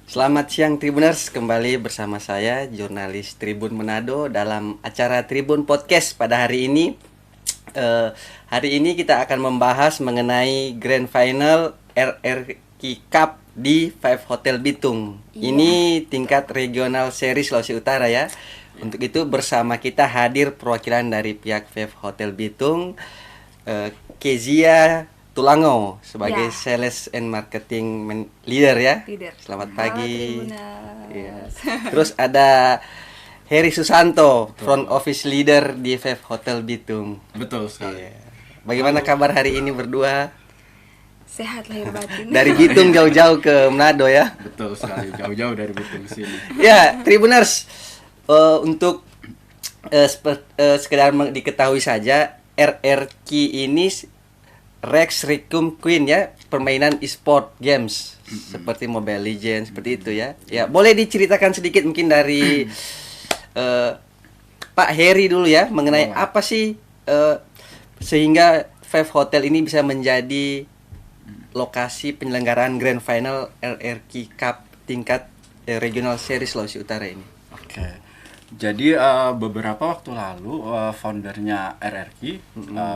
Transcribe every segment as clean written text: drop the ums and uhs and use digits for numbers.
Selamat siang Tribuners, kembali bersama saya jurnalis Tribun Manado dalam acara Tribun Podcast pada hari ini. Hari ini kita akan membahas mengenai Grand Final RRQ Cup di Five Hotel Bitung. Ini tingkat regional seri Sulawesi Utara ya. Untuk itu bersama kita hadir perwakilan dari pihak Five Hotel Bitung, Kezia Tulango sebagai Sales and Marketing Leader ya. Selamat pagi. Ya. Terus ada Heri Susanto, Front Office Leader di Five Hotel Bitung. Betul sekali. Ya. Bagaimana kabar hari ini berdua? Sehat lahir batin. Dari Bitung jauh-jauh ke Manado ya. Betul sekali, jauh-jauh dari Bitung ke sini. Ya, Tribuners, untuk sekedar diketahui saja, RRQ ini Rex Ricum Queen ya, permainan e-sport games seperti Mobile Legends seperti itu ya. Ya, boleh diceritakan sedikit mungkin dari Pak Heri dulu ya mengenai apa sih sehingga Five Hotel ini bisa menjadi lokasi penyelenggaraan Grand Final RRQ Cup tingkat regional series Sulawesi Utara ini. Oke. Jadi beberapa waktu lalu foundernya RRQ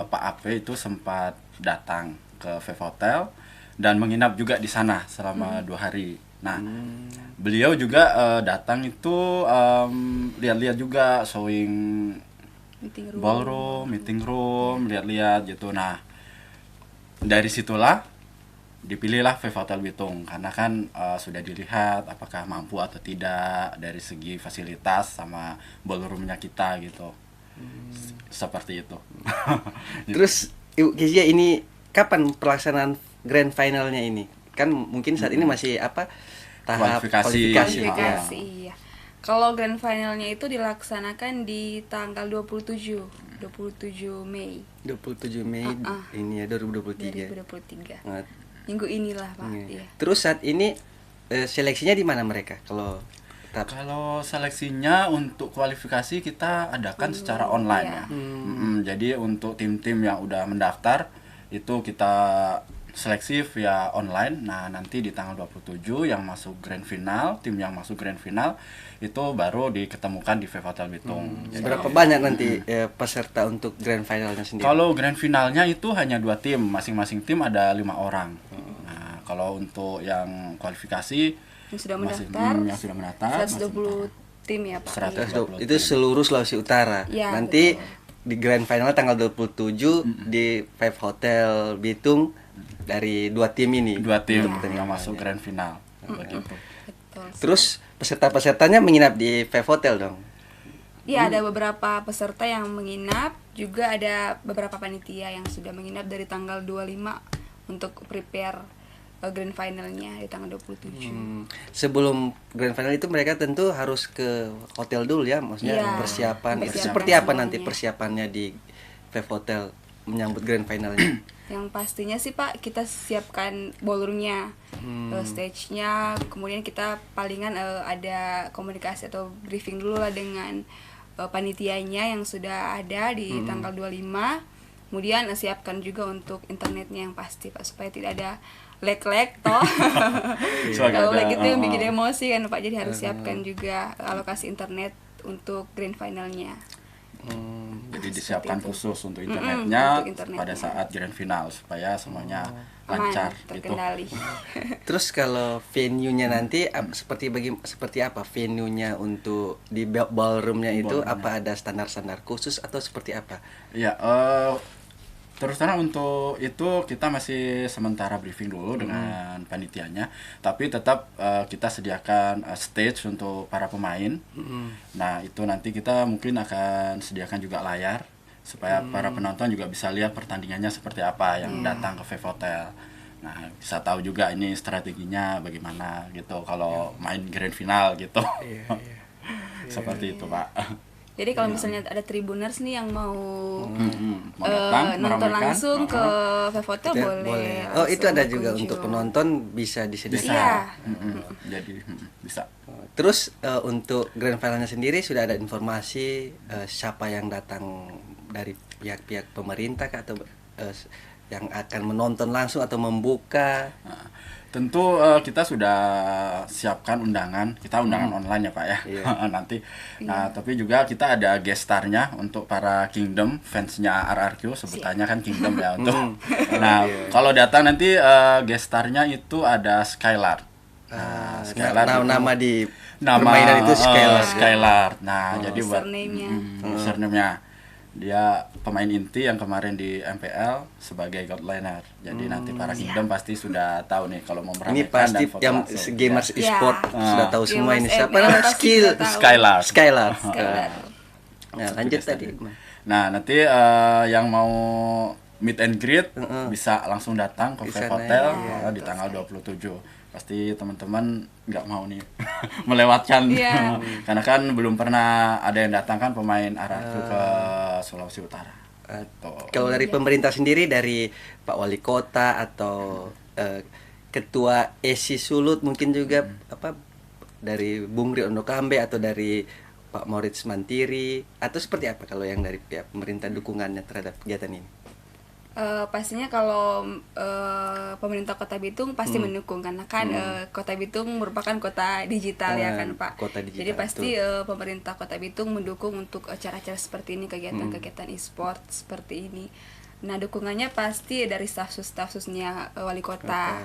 Pak Ape itu sempat datang ke Five Hotel dan menginap juga di sana selama 2 hari. Nah, beliau juga datang itu lihat-lihat juga showing ballroom, meeting room, lihat-lihat gitu. Nah, dari situlah dipilihlah Five Hotel Bitung karena kan sudah dilihat apakah mampu atau tidak dari segi fasilitas sama ballroomnya kita gitu. Seperti itu. Terus Ibu Kezia, ini kapan pelaksanaan Grand Finalnya ini? Kan mungkin saat ini masih tahap kualifikasi. Iya. Kalau Grand Finalnya itu dilaksanakan di tanggal 27 Mei. 27 Mei ini ya 2023. 2023. Minggu inilah Pak. Iya. Terus saat ini seleksinya di mana mereka? Kalau seleksinya untuk kualifikasi kita adakan secara online ya. Jadi untuk tim-tim yang udah mendaftar itu kita seleksi via online. Nah, nanti di tanggal 27 yang masuk Grand Final, tim yang masuk Grand Final itu baru diketemukan di Five Hotel Bitung. Jadi, berapa banyak nanti peserta untuk Grand Finalnya sendiri? Kalau Grand Finalnya itu hanya 2 tim, masing-masing tim ada 5 orang. Nah, kalau untuk yang kualifikasi yang sudah mendaftar 120 tim ya Pak. 120. Itu seluruh Sulawesi Utara. Ya, nanti betul. Di Grand Final tanggal 27 di Five Hotel Bitung dari 2 tim ini. 2 tim yang masuk Grand Final. Begitu. Betul. Terus peserta-pesertanya menginap di Five Hotel dong? Iya, ada beberapa peserta yang menginap, juga ada beberapa panitia yang sudah menginap dari tanggal 25 untuk prepare Grand Finalnya di tanggal 27. Sebelum Grand Final itu mereka tentu harus ke hotel dulu ya, maksudnya persiapan. Itu seperti apa semuanya. nanti persiapannya di Five Hotel menyambut Grand Finalnya? Yang pastinya sih Pak, kita siapkan ballroomnya, stage-nya, kemudian kita palingan ada komunikasi atau briefing dulu lah dengan panitianya yang sudah ada di tanggal 25. Kemudian siapkan juga untuk internetnya yang pasti Pak, supaya tidak ada lag toh. Kalau lag itu yang bikin emosi kan Pak, jadi harus siapkan juga alokasi internet untuk Grand Finalnya. Jadi disiapkan khusus untuk internetnya, pada saat Grand Final supaya semuanya lancar terkendali. gitu. Terus kalau venue-nya nanti seperti apa venue-nya untuk di ballroom-nya itu? Apa ada standar-standar khusus atau seperti apa? Ya, terus terang untuk itu kita masih sementara briefing dulu dengan panitianya, tapi tetap kita sediakan stage untuk para pemain. Nah, itu nanti kita mungkin akan sediakan juga layar supaya para penonton juga bisa lihat pertandingannya seperti apa yang datang ke Five Hotel. Nah, bisa tahu juga ini strateginya bagaimana gitu kalau main Grand Final gitu. Seperti itu, Pak. Jadi kalau misalnya ada Tribuners nih yang mau meramaikan, nonton langsung ke Five Hotel boleh. Oh, itu ada juga untuk penonton bisa disediakan. Iya. Jadi bisa. Terus untuk Grand Finalnya sendiri sudah ada informasi siapa yang datang dari pihak-pihak pemerintah atau yang akan menonton langsung atau membuka? Nah, tentu kita sudah siapkan undangan, kita undangan online ya Pak ya. Iya. Nanti. Nah, tapi juga kita ada guest star-nya untuk para Kingdom fansnya RRQ, sebutannya kan Kingdom ya untuk. Nah, kalau datang nanti guest star-nya itu ada Skylar. Nah, Skylar Nama di nama permainan itu Skylar. Skylar. Nah, jadi buat Username-nya. username-nya dia pemain inti yang kemarin di MPL sebagai god laner. Jadi nanti para Kingdom pasti sudah tahu nih kalau mau Ini meramaikan pasti dan foto yang langsung. gamers Ya. e-sport sudah tahu semua Gamers ini. Siapa ML namanya? pasti Skill sudah tahu. Skylar. Skylar. Skylar. Nah, lanjut tadi. Nah, nanti yang mau meet and greet bisa langsung datang ke Di Five sana, Hotel ya. di tanggal 27. Pasti teman-teman nggak mau nih melewatkan. Iya. Karena kan belum pernah ada yang datang kan pemain RRQ ke Sulawesi Utara. Tuh. Kalau dari pemerintah sendiri, dari Pak Wali Kota atau Ketua ESI Sulut mungkin juga apa dari Bung Riono Kambe atau dari Pak Moritz Mantiri, atau seperti apa kalau yang dari pihak pemerintah dukungannya terhadap kegiatan ini? Pastinya kalau pemerintah Kota Bitung pasti mendukung karena kan Kota Bitung merupakan kota digital ya kan Pak. Kota digital, Jadi pasti pemerintah Kota Bitung mendukung untuk acara-acara seperti ini, kegiatan-kegiatan e-sport seperti ini. Nah, dukungannya pasti dari staf-susnya wali kota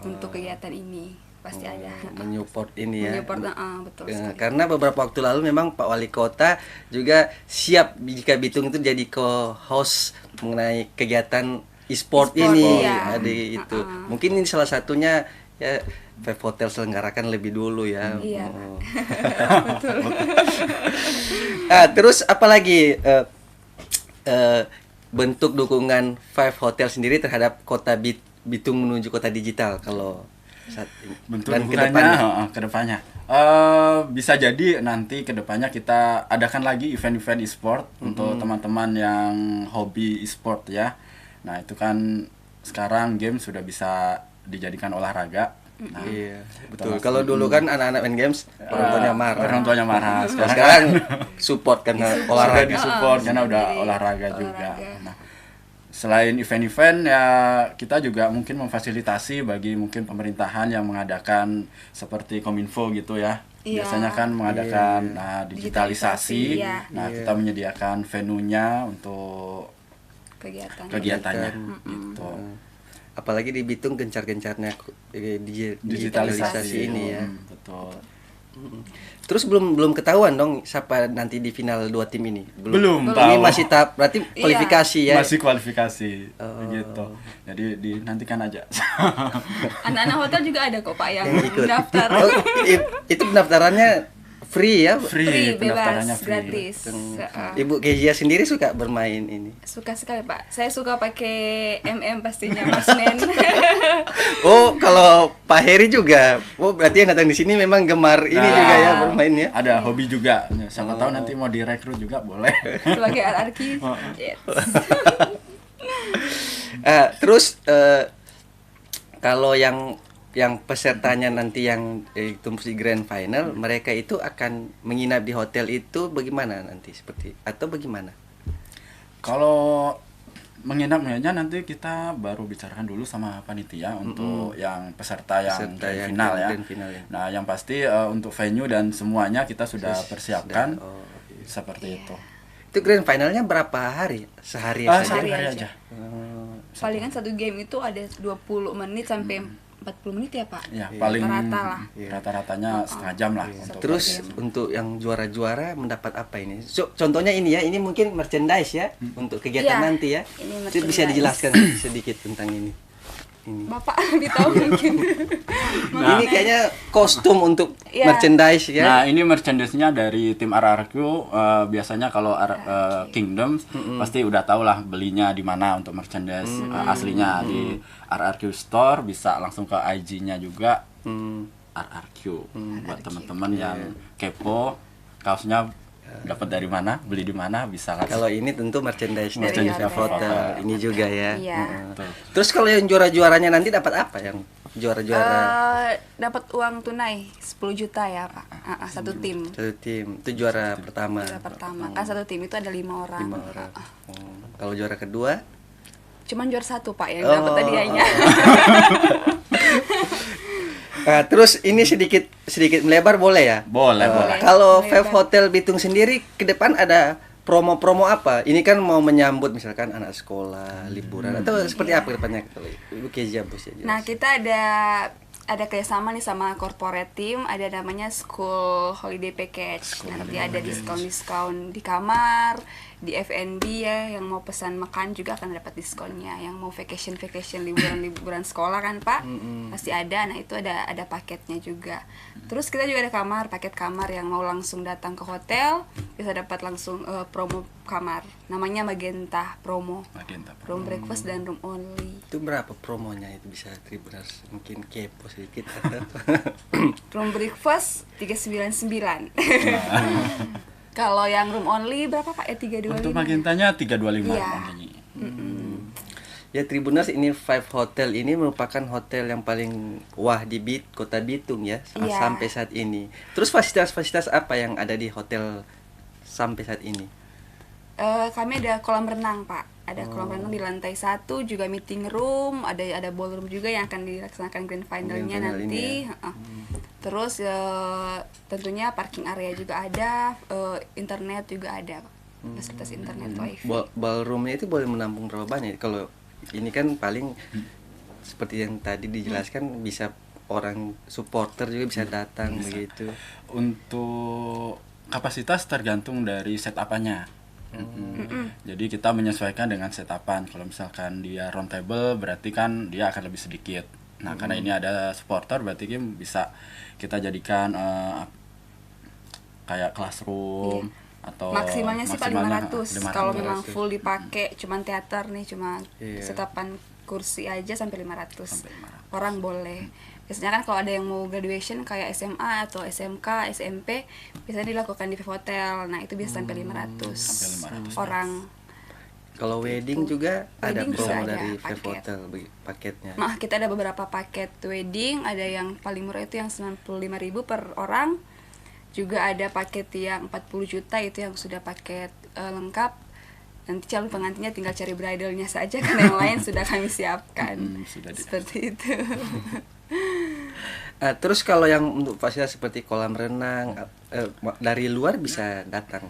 untuk kegiatan ini. Pasti ada. Menyupport ini ya. Menyupport, betul sekali. Karena beberapa waktu lalu memang Pak Wali Kota juga siap jika Bitung itu jadi co-host mengenai kegiatan e-sport ini. iya. Ada itu. Mungkin ini salah satunya ya Five Hotel selenggarakan lebih dulu ya. Iya. Oh. Terus apalagi bentuk dukungan Five Hotel sendiri terhadap kota Bitung menuju kota digital kalau saat ini. Bentuk Dan dukungannya kedepannya bisa jadi nanti kedepannya kita adakan lagi event-event e-sport untuk teman-teman yang hobi e-sport ya. Nah, itu kan sekarang game sudah bisa dijadikan olahraga. Nah, Iya, betul. Kalau dulu kan anak-anak main games orang tuanya marah. orang tuanya marah. Sekarang support karena Sudah olahraga. disupport karena udah Jadi, olahraga juga. olahraga. Nah, selain event-event ya kita juga mungkin memfasilitasi bagi mungkin pemerintahan yang mengadakan seperti Kominfo gitu ya. Iya. Biasanya kan mengadakan digitalisasi. Iya. Nah, kita menyediakan venue-nya untuk kegiatannya gitu. Apalagi di Bitung gencar-gencarnya digitalisasi ini ya. Betul. Terus belum ketahuan dong siapa nanti di final dua tim ini. Belum Ini tahu. masih tahap berarti Iya. kualifikasi ya. Masih kualifikasi gitu. Jadi dinantikan aja. Anak-anak hotel juga ada kok Pak yang Ikut. daftar. Itu pendaftarannya free ya. Free, pendaftarannya bebas, gratis. Ibu Kezia sendiri suka bermain ini. Suka sekali Pak. Saya suka pakai pastinya Mas Men. Oh, kalau Pak Heri juga. Oh, berarti yang datang di sini memang gemar ini Nah, juga ya bermainnya. Ada hobi juga. Siapa tahu nanti mau direkrut juga boleh. Sebagai RRQ. Yes. Terus kalau yang pesertanya nanti yang itu di grand final, mereka itu akan menginap di hotel itu bagaimana nanti seperti atau bagaimana? Kalau menginapnya nanti kita baru bicarakan dulu sama panitia untuk yang peserta yang grand final ya. grand final ya. Nah, yang pasti untuk venue dan semuanya kita sudah persiapkan iya. seperti itu. Itu grand finalnya berapa hari? Sehari saja. Sehari aja. aja. Palingan satu game itu ada 20 menit sampai 40 menit ya Pak. Ya, paling Rata-rata lah. rata-ratanya setengah jam lah untuk Terus untuk yang juara-juara mendapat apa ini? Contohnya ini ya, ini mungkin merchandise ya untuk kegiatan Iya, nanti ya. ini Itu bisa merchandise. dijelaskan sedikit tentang ini. Bapak lebih tahu mungkin. Ini kayaknya kostum untuk Iya. merchandise ya. Nah, ini merchandise-nya dari tim RRQ. Biasanya kalau Kingdom pasti udah tau lah belinya di mana untuk merchandise aslinya di RRQ Store, bisa langsung ke IG-nya juga RRQ. Buat teman-teman yang kepo kaosnya dapat dari mana, beli di mana, bisa langsung. Kalau ini tentu merchandise dari Merchandise Five Hotel. Ini juga ya. Iya. Betul. Terus kalau yang juara-juaranya nanti dapat apa yang juara-juara Dapat uang tunai 10 juta ya Pak. Satu tim. satu tim? Itu juara pertama. Juara pertama. Kan satu tim itu ada 5 orang. 5 orang. Kalau juara kedua Cuman juara 1 Pak yang dapat hadiahnya. Nah, terus ini sedikit melebar boleh ya? Boleh, boleh. Kalau Melebar. Five Hotel Bitung sendiri ke depan ada promo-promo apa? Ini kan mau menyambut misalkan anak sekolah, liburan atau seperti apa ke depannya? Kalau Ibu Kezia bos ya. Nah, kita ada kerjasama nih sama corporate team, ada namanya School Holiday Package. Nanti ada diskon-diskon di kamar, di F&B ya, yang mau pesan makan juga akan dapat diskonnya. Yang mau vacation liburan sekolah kan Pak, pasti ada. Nah itu ada paketnya juga. Terus kita juga ada paket kamar yang mau langsung datang ke hotel bisa dapat langsung promo kamar. Namanya Magenta Promo. Room breakfast dan room only. Itu berapa promonya itu bisa Tribuners mungkin kepo sedikit. Room breakfast 399. Kalau yang room only berapa Pak? 325. Untuk Magentanya 325 Iya. only. Ya Tribuners, ini Five Hotel ini merupakan hotel yang paling wah di Kota Bitung ya Iya. sampai saat ini. Terus fasilitas-fasilitas apa yang ada di hotel sampai saat ini? Kami ada kolam renang Pak. Ada kolam renang di lantai 1, juga meeting room, ada ballroom juga yang akan dilaksanakan grand finalnya Grand final nanti. ini Terus tentunya parking area juga ada, internet juga ada Pak. Fasilitas internet wifi. Ballroomnya itu boleh menampung berapa banyak? Kalau ini kan paling seperti yang tadi dijelaskan bisa orang supporter juga bisa datang begitu. Untuk kapasitas tergantung dari setup-nya. Jadi kita menyesuaikan dengan setapan. Kalau misalkan dia round table berarti kan dia akan lebih sedikit. Nah, karena ini ada supporter berarti kan bisa kita jadikan kayak classroom atau Maksimalnya sih Pak 500. 500. Kalau memang full dipakai cuman teater nih, cuma Iya. setapan kursi aja sampai 500. Sampai 500. Orang boleh. Biasanya kan kalau ada yang mau graduation kayak SMA atau SMK, SMP, biasanya dilakukan di hotel. Nah, itu bisa sampai 500. Sampai 500 orang. Kalau wedding juga ada Wedding promo juga ada dari Five paket. Hotel paketnya. Nah, kita ada beberapa paket wedding, ada yang paling murah itu yang 95.000 per orang. Juga ada paket yang 40 juta itu yang sudah paket lengkap. Nanti calon pengantinnya tinggal cari bridalnya saja karena yang lain sudah kami siapkan. Sudah Seperti itu. Terus kalau yang untuk fasilitas seperti kolam renang dari luar bisa datang,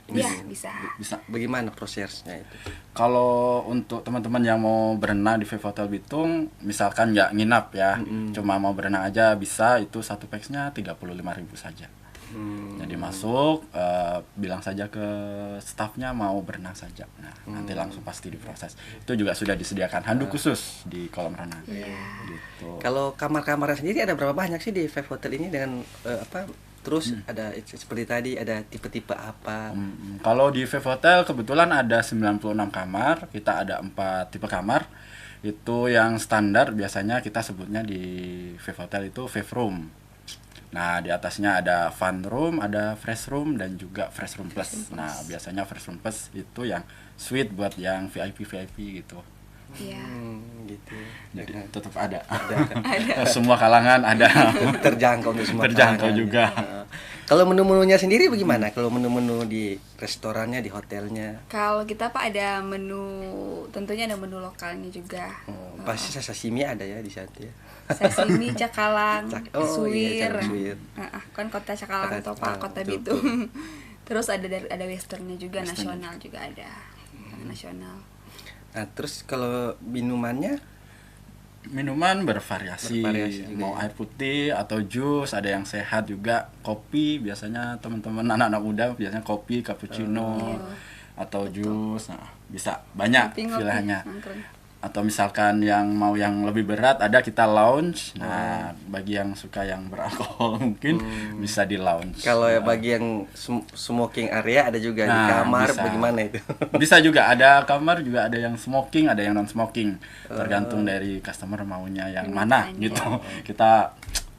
Iya, bisa. bisa. Bagaimana prosesnya itu? Kalau untuk teman-teman yang mau berenang di Five Hotel Bitung, misalkan nggak nginap ya, cuma mau berenang aja bisa, itu satu packsnya 35.000 saja. Jadi masuk, bilang saja ke stafnya mau berenang saja. Nah, nanti langsung pasti diproses. Itu juga sudah disediakan handuk khusus di kolam renang. Gitu. Kalau kamar-kamarnya sendiri ada berapa banyak sih di Five Hotel ini dengan Terus ada seperti tadi ada tipe-tipe apa? Kalau di Five Hotel kebetulan ada 96 kamar, kita ada 4 tipe kamar. Itu yang standar biasanya kita sebutnya di Five Hotel itu Five Room. Nah, di atasnya ada Fun Room, ada Fresh Room, dan juga Fresh Room Plus. Nah, biasanya Fresh Room Plus itu yang suite buat yang VIP gitu. Iya. Gitu. Jadi tetap ada. Ada. Semua kalangan ada. Terjangkau untuk semua Terjangkau kalangan. juga. Kalau menu-menunya sendiri bagaimana? Kalau menu-menu di restorannya, di hotelnya? Kalau kita Pak ada menu, tentunya ada menu lokalnya juga. Pasti sashimi ada ya di sana ya. Sashimi, cakalang, Iya, suwir. cakalang suwir. Kan kota Cakalang atau Pak, kota betul, Bitung. Terus ada westernnya juga, Western. nasional juga ada. Nasional. Nah, terus kalau minumannya Minuman bervariasi, Bervariasi juga mau ya. air putih atau jus, ada yang sehat juga, kopi biasanya teman-teman anak-anak muda biasanya kopi, cappuccino atau jus, nah bisa banyak Ngopi-ngopi, pilihannya. nongkrong. Atau misalkan yang mau yang lebih berat ada kita lounge. Nah, bagi yang suka yang beralkohol mungkin bisa di lounge. kalau ya bagi yang smoking area ada juga di Nah, kamar, bisa. bagaimana itu? Bisa juga ada kamar, juga ada yang smoking, ada yang non smoking. Tergantung dari customer maunya yang mana Pilihannya. gitu. Kita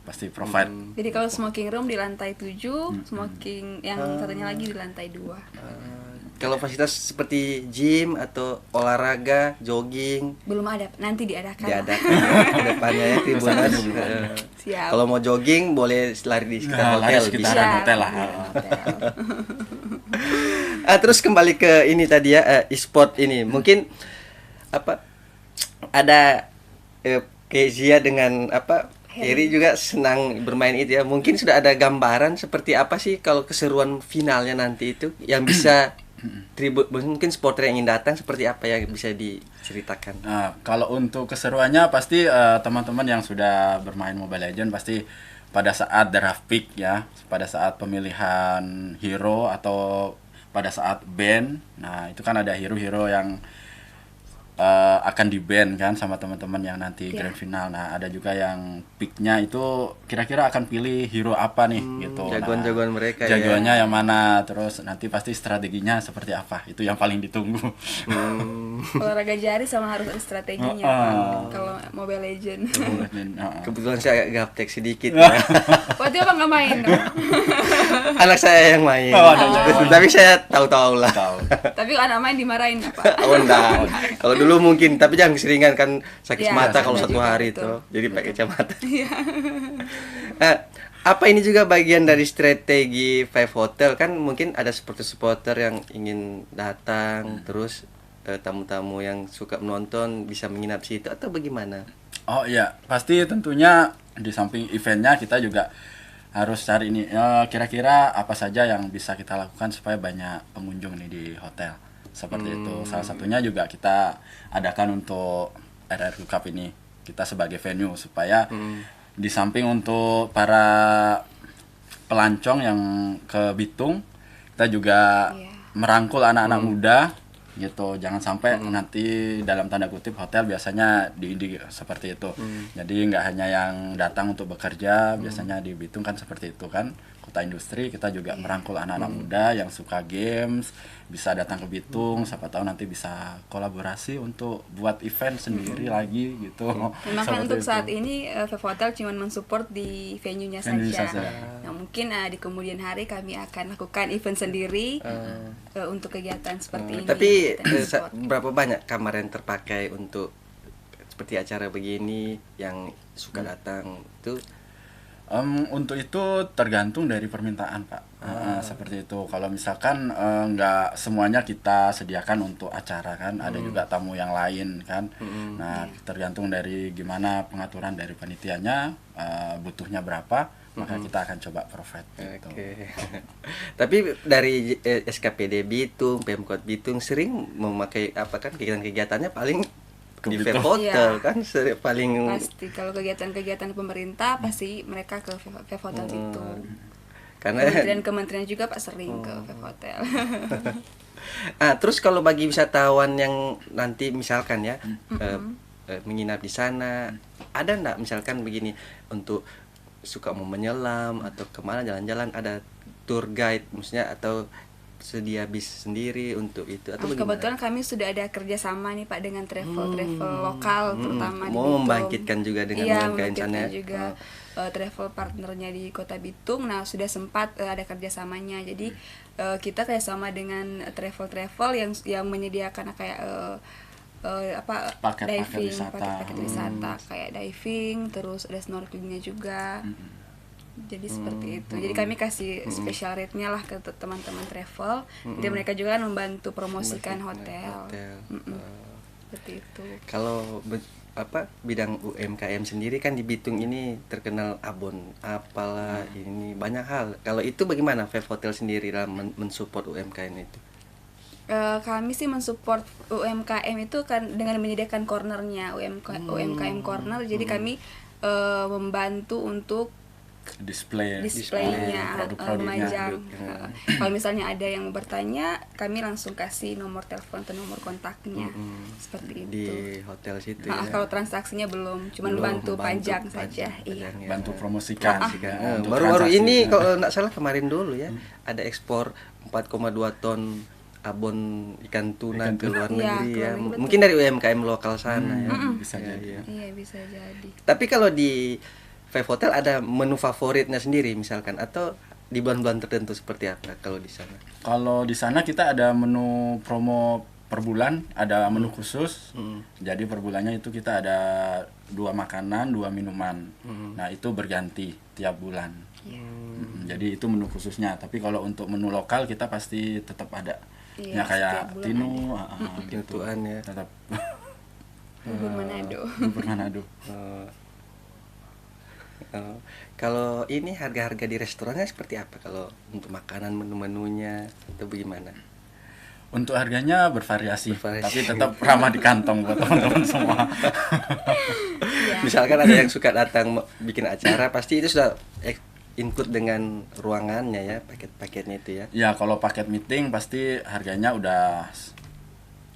pasti provide. Jadi kalau smoking room di lantai 7, smoking yang satunya lagi di lantai 2. Kalau fasilitas seperti gym atau olahraga, jogging Belum ada, nanti diadakan. diadakan ke depannya ya Tribuners. Siap. Kalau mau jogging boleh lari di sekitar Nah, lari hotel sekitar bisa. hotel lah. Hotel. Terus kembali ke ini tadi ya, e-sport ini. Mungkin apa ada Kezia dengan apa Heri juga senang bermain itu ya. Mungkin sudah ada gambaran seperti apa sih kalau keseruan finalnya nanti itu yang bisa mungkin supporter yang ingin datang seperti apa yang bisa diceritakan. Nah, kalau untuk keseruannya pasti teman-teman yang sudah bermain Mobile Legends pasti pada saat draft pick ya, pada saat pemilihan hero atau pada saat ban. Nah, itu kan ada hero-hero yang akan di-ban kan sama teman-teman yang nanti grand final. Nah, ada juga yang picknya itu kira-kira akan pilih hero apa nih gitu. Jagoan-jagoan mereka jagoannya yang mana, terus nanti pasti strateginya seperti apa. Itu yang paling ditunggu. Olahraga jari sama harus ada strateginya kalau Mobile Legend. Kebetulan saya agak gaptek sedikit ya. Waktu apa nggak main dong? Anak saya yang main. Tapi saya tahu-tahu lah. Tapi kalau anak main dimarahin apa? Oh enggak. Kalau dulu mungkin, tapi jangan keseringan kan sakit Ya, mata kalau sama satu juga, hari betul. tuh. Jadi pakai kacamata. Apa ini juga bagian dari strategi Five Hotel kan mungkin ada supporter yang ingin datang terus tamu-tamu yang suka menonton bisa menginap situ atau bagaimana? Oh iya, pasti tentunya di samping eventnya kita juga harus cari ini kira-kira apa saja yang bisa kita lakukan supaya banyak pengunjung nih di hotel. Seperti itu. Salah satunya juga kita adakan untuk RRQ Cup ini. Kita sebagai venue supaya di samping untuk para pelancong yang ke Bitung, kita juga merangkul anak-anak muda gitu. Jangan sampai nanti dalam tanda kutip hotel biasanya di seperti itu. Jadi nggak hanya yang datang untuk bekerja, biasanya di Bitung kan seperti itu kan. Kota industri kita juga merangkul anak-anak muda yang suka games, bisa datang ke Bitung, siapa tahu nanti bisa kolaborasi untuk buat event sendiri lagi gitu. Memang kan Seperti untuk itu. saat ini Five Hotel cuma mensupport di venue-nya saja. Nah, mungkin di kemudian hari kami akan lakukan event sendiri untuk kegiatan seperti ini. Tapi kegiatan e-sport. berapa banyak kamar yang terpakai untuk seperti acara begini yang suka datang itu? Untuk itu tergantung dari permintaan Pak. Seperti itu. Kalau misalkan nggak semuanya kita sediakan untuk acara kan, ada juga tamu yang lain kan. Nah tergantung dari gimana pengaturan dari panitianya, butuhnya berapa, maka kita akan coba provide. Gitu. Oke. Tapi dari SKPD Bitung, Pemkot Bitung sering memakai apa kan kegiatan-kegiatannya paling di Five Hotel Iya. kan paling Pasti kalau kegiatan-kegiatan pemerintah pasti mereka ke Five Hotel itu. karena Kementerian juga Pak sering ke Five Hotel. terus kalau bagi wisatawan yang nanti misalkan ya menginap di sana, ada enggak misalkan begini untuk suka mau menyelam atau kemana jalan-jalan ada tour guide maksudnya atau sedia bis sendiri untuk itu atau bagaimana? Kebetulan kami sudah ada kerjasama nih Pak dengan travel lokal terutama di mau Bitung. membangkitkan juga dengan UMKM membangkitkan sana juga travel partnernya di Kota Bitung. Nah sudah sempat ada kerjasamanya. Jadi kita kerjasama dengan travel yang menyediakan kayak Paket-paket paket wisata kayak diving, terus ada snorkelingnya juga. Jadi seperti itu. Jadi kami kasih special rate-nya lah ke teman-teman travel. Jadi mereka juga kan membantu promosikan hotel. Seperti itu. Kalau bidang UMKM sendiri kan di Bitung ini terkenal abon apalah ini banyak hal. Kalau itu bagaimana Five Hotel sendiri dalam mensupport UMKM itu? Kami sih mensupport UMKM itu kan dengan menyediakan cornernya UMKM corner. Jadi kami membantu untuk displaynya, memajang. Kalau misalnya ada yang bertanya, kami langsung kasih nomor telepon atau nomor kontaknya, seperti itu. Di hotel situ ya. Kalau transaksinya belum, cuma bantu pajang saja. Iya. Bantu promosikan. Untuk Baru-baru transaksi. ini kalau nggak salah kemarin dulu ya ada ekspor 4,2 ton abon ikan tuna ke luar negeri ya. Mungkin dari UMKM lokal sana ya. Bisa jadi. Iya, bisa jadi. Tapi kalau di Five Hotel ada menu favoritnya sendiri misalkan atau di bulan-bulan tertentu seperti apa kalau di sana? Kalau di sana kita ada menu promo per bulan, ada menu khusus. Jadi per bulannya itu kita ada 2 makanan, 2 minuman. Nah, itu berganti tiap bulan. Jadi itu menu khususnya. Tapi kalau untuk menu lokal kita pasti tetap ada. Iya, Ya kayak setiap bulan tino, gitu. Gituan ya. Tetap. Bubur Manado. Bubur Manado. Oh. Oh. Kalau ini harga-harga di restorannya seperti apa kalau untuk makanan menu-menunya atau bagaimana? Untuk harganya bervariasi, Bervariasi. tapi tetap ramah di kantong buat teman-teman semua. Iya. Misalkan ada yang suka datang bikin acara, pasti itu sudah include dengan ruangannya ya, paket-paketnya itu ya. Ya, kalau paket meeting pasti harganya udah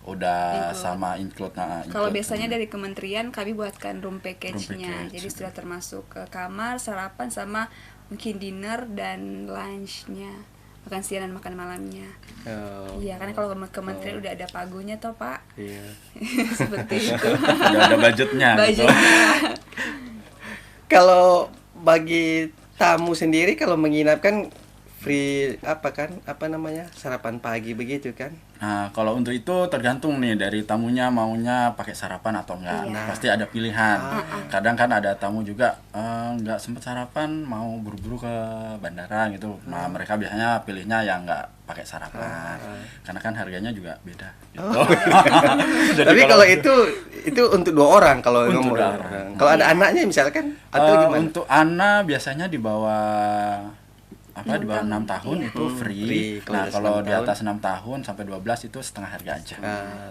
Include. sama include. Nah, Kalau include. biasanya dari kementerian kami buatkan room package-nya. package. Jadi sudah termasuk ke kamar, sarapan sama mungkin dinner dan lunch-nya. Makan siang dan makan malamnya. Oh. Iya, karena kalau kementerian udah ada pagunya toh, Pak. Iya. Seperti itu. Udah ada budgetnya. Gitu. Budgetnya. Kalau bagi tamu sendiri kalau menginap kan free apa namanya sarapan pagi begitu kan? Nah, kalau untuk itu tergantung nih dari tamunya maunya pakai sarapan atau enggak. Iya. Pasti ada pilihan. Kadang kan ada tamu juga enggak sempat sarapan, mau buru-buru ke bandara gitu. Nah, mereka biasanya pilihnya yang enggak pakai sarapan. Karena kan harganya juga beda. Gitu. Jadi Tapi kalau itu untuk 2 orang kalau Untuk ngomong. 2 orang. Kalau ada anaknya misalkan atau gimana? Untuk anak biasanya di bawah di bawah 6 tahun Iya. itu free. Free. Kalau Nah, atas kalau 6 di tahun. atas 6 tahun sampai 12 itu setengah harga aja.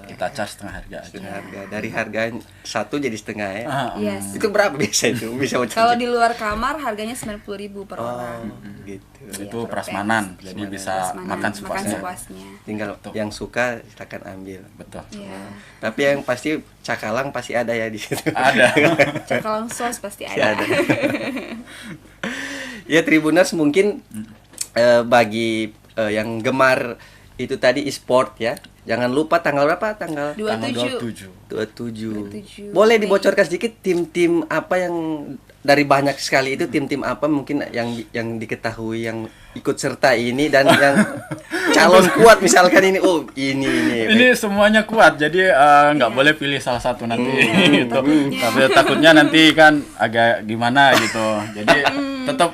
Kita charge setengah harga aja. Setengah harga. Dari harga 1 jadi setengah ya. Yes. Itu berapa biasa itu? Bisa Kalau di luar kamar harganya 90.000 per orang. gitu. Itu Iya, prasmanan. Jadi bisa Prasmanan, makan sepuasnya. sepuasnya. Tinggal Betul. yang suka silakan ambil. Betul. Iya. Tapi yang pasti cakalang pasti ada ya di situ. Ada. Cakalang sos pasti Pasti ada. ada. Ya Tribuners mungkin bagi yang gemar itu tadi e-sport ya. Jangan lupa tanggal berapa? Tanggal 27. 27. Boleh dibocorkan sedikit tim-tim apa yang dari banyak sekali itu tim-tim apa mungkin yang diketahui yang ikut serta ini dan yang calon kuat misalkan ini ini. Ini semuanya kuat, jadi nggak boleh pilih salah satu nanti gitu. Tapi takutnya nanti kan agak gimana gitu. Jadi tetap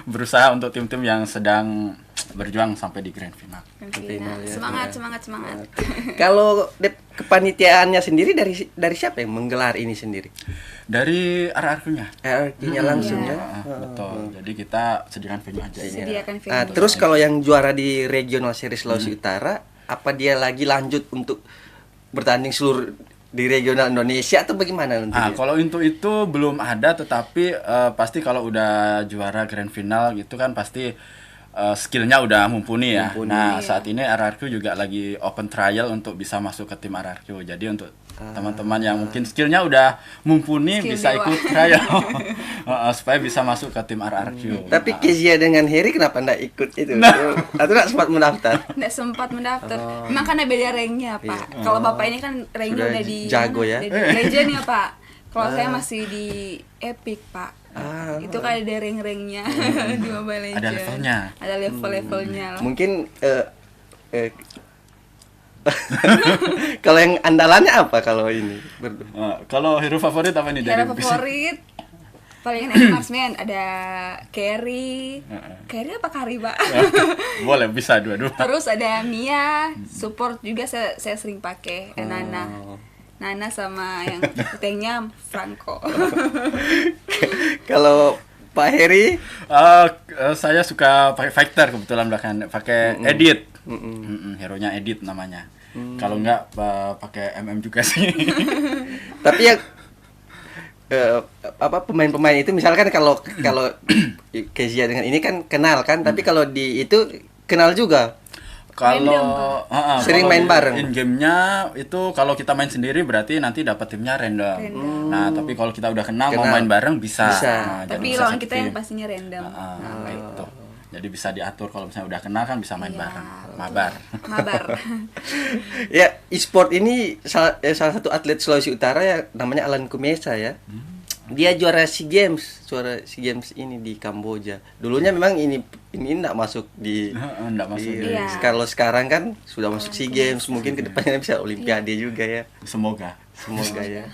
berusaha untuk tim-tim yang sedang berjuang sampai di grand final. Final, ya. Semangat. Kalau kepanitiaannya sendiri dari siapa yang menggelar ini sendiri? Dari RRQ-nya. RRQ-nya langsung Iya. ya. Betul. Jadi kita sediakan venue aja. Sediakan venue. Terus kalau yang juara di Regional Series Sulawesi Utara, apa dia lagi lanjut untuk bertanding seluruh di regional Indonesia atau bagaimana nanti? Kalau untuk itu belum ada, tetapi pasti kalau udah juara grand final gitu kan pasti skillnya udah mumpuni ya. Nah, saat ini RRQ juga lagi open trial untuk bisa masuk ke tim RRQ. Jadi untuk teman-teman yang mungkin skillnya udah mumpuni Skill bisa dewa. ikut trial supaya bisa masuk ke tim RRQ. Tapi Kezia dengan Heri kenapa enggak ikut itu? Atau enggak sempat mendaftar? Nggak sempat mendaftar. Memang karena beda ranknya, Pak. Kalau Bapak ini kan ranknya Sudah udah di jago mana? ya? Udah di legend ya, Pak. Kalau saya masih di Epic, Pak. Itu kan ada rank-ranknya di Mobile Legends. Ada levelnya. Ada level-levelnya lah. Mungkin kalau yang andalannya apa kalau ini? Kalau hero favorit apa nih dari Hero bis- favorit paling enak marksman ada Carry. Carry apa Kari, Pak? Boleh, bisa dua-dua. Terus ada Mia, support juga saya sering pakai, Nana sama yang tanknya Franco. Kalau Pak Heri Saya suka pakai fighter kebetulan belakangan, pakai edit. Hero-nya edit namanya. Kalau enggak pakai MM juga sih. tapi yang pemain-pemain itu misalkan kalau Kezia dengan ini kan kenal kan, tapi kalau di itu kenal juga. Kalau Sering main bareng. In game-nya itu kalau kita main sendiri berarti nanti dapat timnya random. Nah, tapi kalau kita udah kenal mau main bareng bisa. Bisa. Nah, jadi Tapi bisa lawan satu kita tim. yang pastinya random. Gitu. Jadi bisa diatur kalau misalnya udah kenal kan bisa main Iya. bareng. Mabar. Mabar. Ya, e-sport ini salah satu atlet Sulawesi Utara ya, namanya Alan Kumesa ya. Dia juara SEA Games ini di Kamboja. Dulunya memang ini enggak masuk di Enggak masuk. Iya. Kalau sekarang kan sudah masuk SEA Games, mungkin kedepannya bisa Olimpiade juga ya. Semoga. Semoga ya.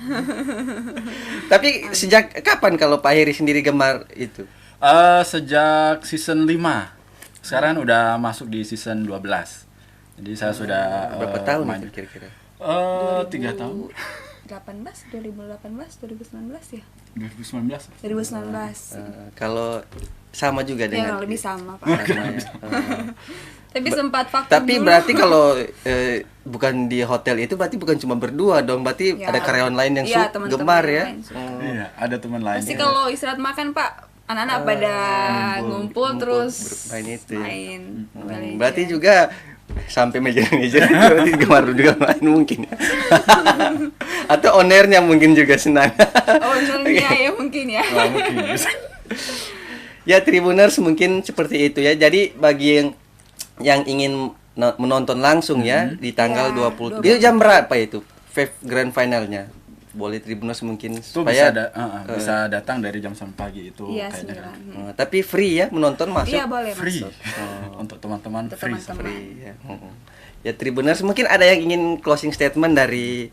Tapi sejak kapan kalau Pak Heri sendiri gemar itu? Sejak season 5. Sekarang udah masuk di season 12. Jadi saya sudah Berapa tahun main. itu kira-kira? 3 tahun. 2019 ya. 2019. 2019. Kalau sama juga Ya dengan lebih sama Pak. sama ya. Tapi sempat vakum Tapi dulu. berarti kalau bukan di hotel itu berarti bukan cuma berdua dong, berarti Ya. ada karyawan lain yang Iya, teman-teman gemar yang ya. lain suka. Iya, ada teman lain. Pasti kalau istirahat makan Pak, anak-anak pada ngumpul terus bermain itu ya. main Mobile Legends. Berarti juga sampai meja-meja berarti gemar juga main mungkin. Atau ownernya mungkin juga senang. Oh, ownernya ya mungkin ya. Wah, mungkin bisa. Ya Tribuners mungkin seperti itu ya. Jadi bagi yang ingin menonton langsung ya di tanggal Ya, 20. Itu jam berapa itu? Grand finalnya. Boleh Tribuners mungkin Itu supaya bisa datang dari jam 9 pagi itu Iya, kayaknya. 9. tapi free ya menonton masuk. Iya, boleh Free. masuk. Untuk teman-teman Untuk free. teman-teman. Free, ya. Ya Tribuners mungkin ada yang ingin closing statement dari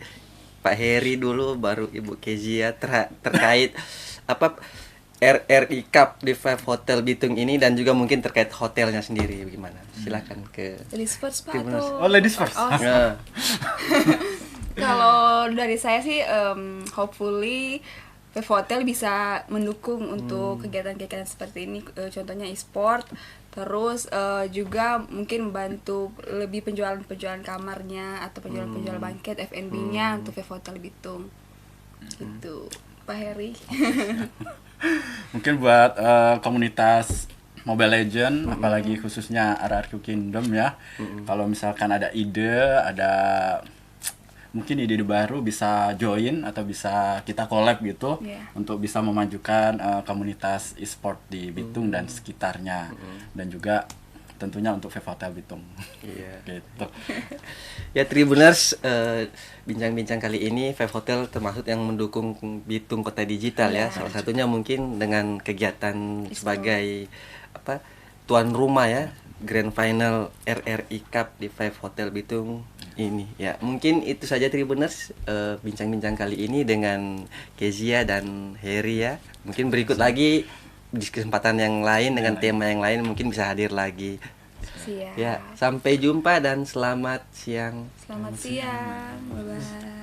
Pak Heri dulu baru Ibu Kezia terkait apa RRI Cup di Five Hotel Bitung ini dan juga mungkin terkait hotelnya sendiri gimana? Silakan ke Ladies first Pak Tribuners. atau Oh, ladies first. Oh, Ya. kalau dari saya sih hopefully Wave Hotel bisa mendukung untuk kegiatan-kegiatan seperti ini, contohnya e-sport, terus juga mungkin membantu lebih penjualan kamarnya atau penjualan bangket F&B-nya untuk Wave Hotel Bitung. Gitu, Pak Heri. Mungkin buat komunitas Mobile Legend, apalagi khususnya RRQ Kingdom ya. Kalau misalkan ada ide, ada mungkin ide baru bisa join atau bisa kita collab gitu Yeah. untuk bisa memajukan komunitas e-sport di Bitung dan sekitarnya. Dan juga tentunya untuk Wave Hotel Bitung. Iya. Gitu. Ya Tribuners, bincang-bincang kali ini Five Hotel termasuk yang mendukung Bitung Kota Digital ya. Salah satunya mungkin dengan kegiatan sebagai apa tuan rumah ya Grand Final RRI Cup di Five Hotel Bitung ini. Ya mungkin itu saja Tribuners, bincang-bincang kali ini dengan Kezia dan Heri ya. Mungkin berikut lagi di kesempatan yang lain dengan tema yang lain mungkin bisa hadir lagi. Siap. Ya, sampai jumpa dan selamat siang. Selamat siang. Bye-bye.